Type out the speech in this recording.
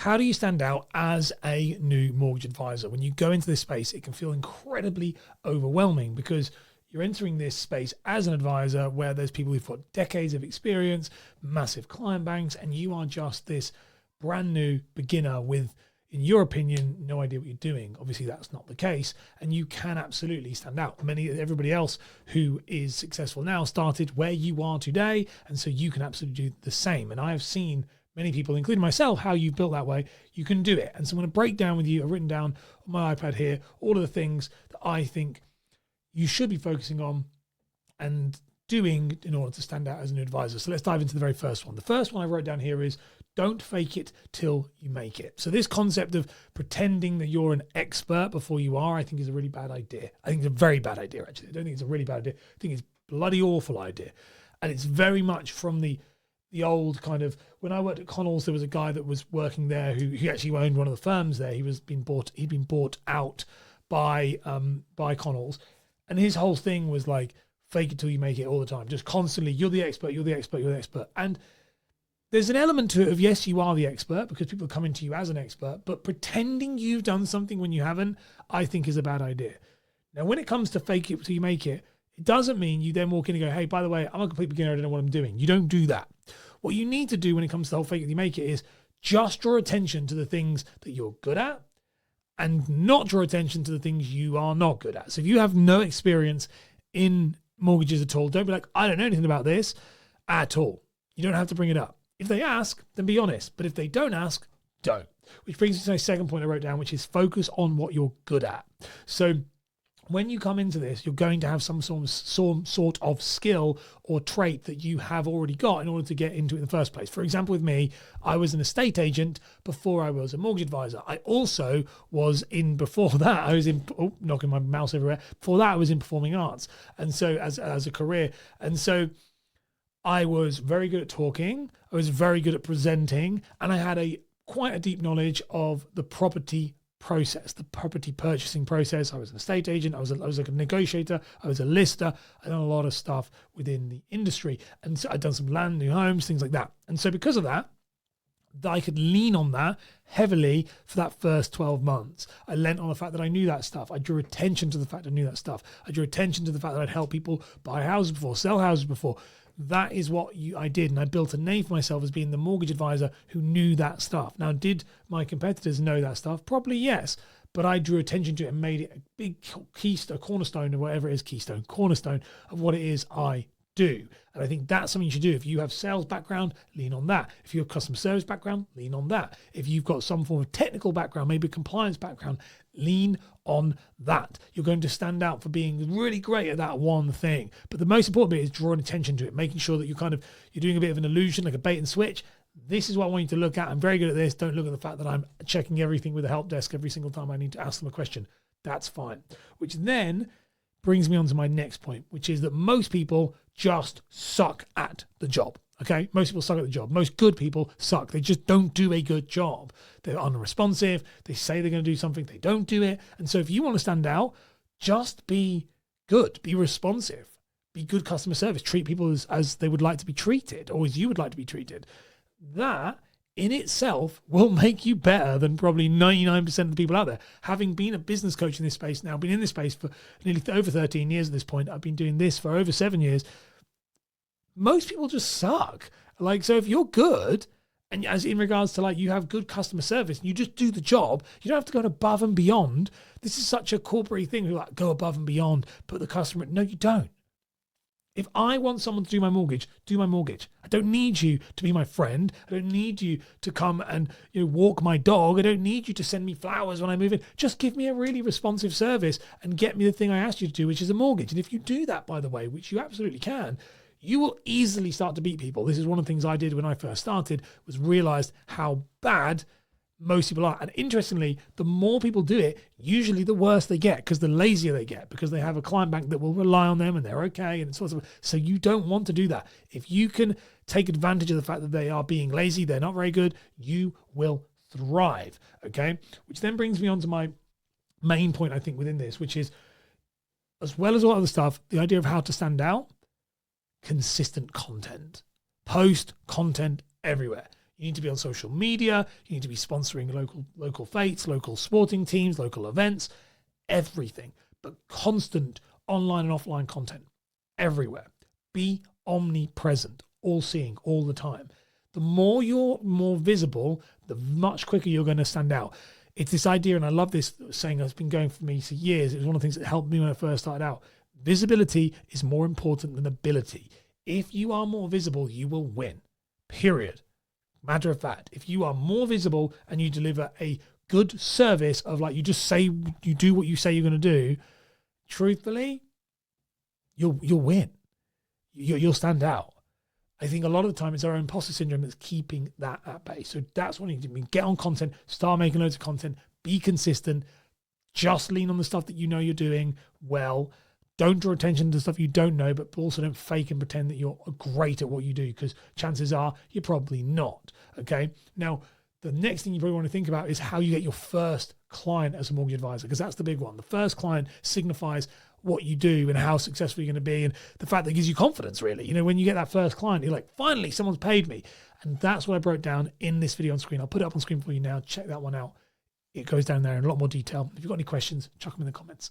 how do you stand out as a new mortgage advisor? When you go into this space, it can feel incredibly overwhelming because you're entering this space as an advisor where there's people who've got decades of experience, massive client banks, and you are just this brand new beginner with, in your opinion, no idea what you're doing. Obviously, that's not the case, and you can absolutely stand out. Everybody else who is successful now started where you are today, and so you can absolutely do the same. And I have seen many people, including myself, how you've built that way. You can do it. And so I'm going to break down with you, I've written down on my iPad here, all of the things that I think you should be focusing on and doing in order to stand out as an advisor. So let's dive into the very first one. The first one I wrote down here is don't fake it till you make it. So this concept of pretending that you're an expert before you are, I think is a really bad idea. I think it's a very bad idea, actually. I don't think it's a really bad idea. I think it's a bloody awful idea. And it's very much from the old kind of, when I worked at Connell's, there was a guy that was working there who actually owned one of the firms there. He'd been bought out by Connell's. And his whole thing was like, fake it till you make it all the time. Just constantly, you're the expert, you're the expert, you're the expert. And there's an element to it of, yes, you are the expert because people are coming to you as an expert, but pretending you've done something when you haven't, I think is a bad idea. Now, when it comes to fake it till you make it, it doesn't mean you then walk in and go, hey, by the way, I'm a complete beginner, I don't know what I'm doing. You don't do that. What you need to do when it comes to the whole fake it till you make it is just draw attention to the things that you're good at and not draw attention to the things you are not good at. So if you have no experience in mortgages at all, don't be like, I don't know anything about this at all. You don't have to bring it up. If they ask, then be honest. But if they don't ask, don't. Which brings me to my second point I wrote down, which is focus on what you're good at. So when you come into this, you're going to have some sort of skill or trait that you have already got in order to get into it in the first place. For example, with me, I was an estate agent before I was a mortgage advisor. I also was knocking my mouse everywhere. Before that, I was in performing arts. And so as a career. And so I was very good at talking. I was very good at presenting. And I had quite a deep knowledge of the property process, the property purchasing process. I was an estate agent. I was a negotiator. I was a lister. I done a lot of stuff within the industry. And so I'd done some land, new homes, things like that. And so because of that, I could lean on that heavily for that first 12 months. I lent on the fact that I knew that stuff. I drew attention to the fact I knew that stuff. I drew attention to the fact that I'd helped people buy houses before, sell houses before. That is what I did. And I built a name for myself as being the mortgage advisor who knew that stuff. Now, did my competitors know that stuff? Probably yes. But I drew attention to it and made it a big cornerstone of whatever it is, cornerstone of what it is I do. And I think that's something you should do. If you have sales background, lean on that. If you have customer service background, lean on that. If you've got some form of technical background, maybe a compliance background, lean on that. You're going to stand out for being really great at that one thing. But the most important bit is drawing attention to it, making sure that you're doing a bit of an illusion, like a bait and switch. This is what I want you to look at. I'm very good at this. Don't look at the fact that I'm checking everything with the help desk every single time I need to ask them a question. That's fine. Which then brings me on to my next point, which is that most people just suck at the job. Okay, most people suck at the job. Most good people suck. They just don't do a good job. They're unresponsive. They say they're going to do something. They don't do it. And so if you want to stand out, just be good. Be responsive. Be good customer service. Treat people as they would like to be treated or as you would like to be treated. That in itself will make you better than probably 99% of the people out there. Having been a business coach in this space now, been in this space for nearly over 13 years at this point. I've been doing this for over 7 years. Most people just suck. So if you're good, and as in regards to you have good customer service, and you just do the job, you don't have to go above and beyond. This is such a corporate thing. We're like, go above and beyond, put the customer. No, you don't. If I want someone to do my mortgage, do my mortgage. I don't need you to be my friend. I don't need you to come and walk my dog. I don't need you to send me flowers when I move in. Just give me a really responsive service and get me the thing I asked you to do, which is a mortgage. And if you do that, by the way, which you absolutely can, you will easily start to beat people. This is one of the things I did when I first started, was realized how bad most people are. And interestingly, the more people do it, usually the worse they get, because the lazier they get, because they have a client bank that will rely on them and they're okay and sort of. So you don't want to do that. If you can take advantage of the fact that they are being lazy, they're not very good, you will thrive. Okay. Which then brings me on to my main point, I think, within this, which is, as well as all other stuff, the idea of how to stand out, consistent content. Post content everywhere. You need to be on social media. You need to be sponsoring local fates, local sporting teams, local events, everything. But constant online and offline content everywhere. Be omnipresent, all-seeing, all the time. The more you're more visible, the much quicker you're going to stand out. It's this idea, and I love this saying that's been going for me for years. It was one of the things that helped me when I first started out. Visibility is more important than ability. If you are more visible, you will win. Period. Matter of fact, if you are more visible and you deliver a good service of like you just say you do what you say you're going to do, truthfully, you'll win. You'll stand out. I think a lot of the time it's our imposter syndrome that's keeping that at bay. So that's what you need to do. Get on content, start making loads of content, be consistent, just lean on the stuff that you know you're doing well. Don't draw attention to stuff you don't know, but also don't fake and pretend that you're great at what you do, because chances are you're probably not. Okay. Now, the next thing you probably want to think about is how you get your first client as a mortgage advisor, because that's the big one. The first client signifies what you do and how successful you're going to be, and the fact that gives you confidence, really. You know, when you get that first client, you're like, finally, someone's paid me. And that's what I broke down in this video on screen. I'll put it up on screen for you now. Check that one out. It goes down there in a lot more detail. If you've got any questions, chuck them in the comments.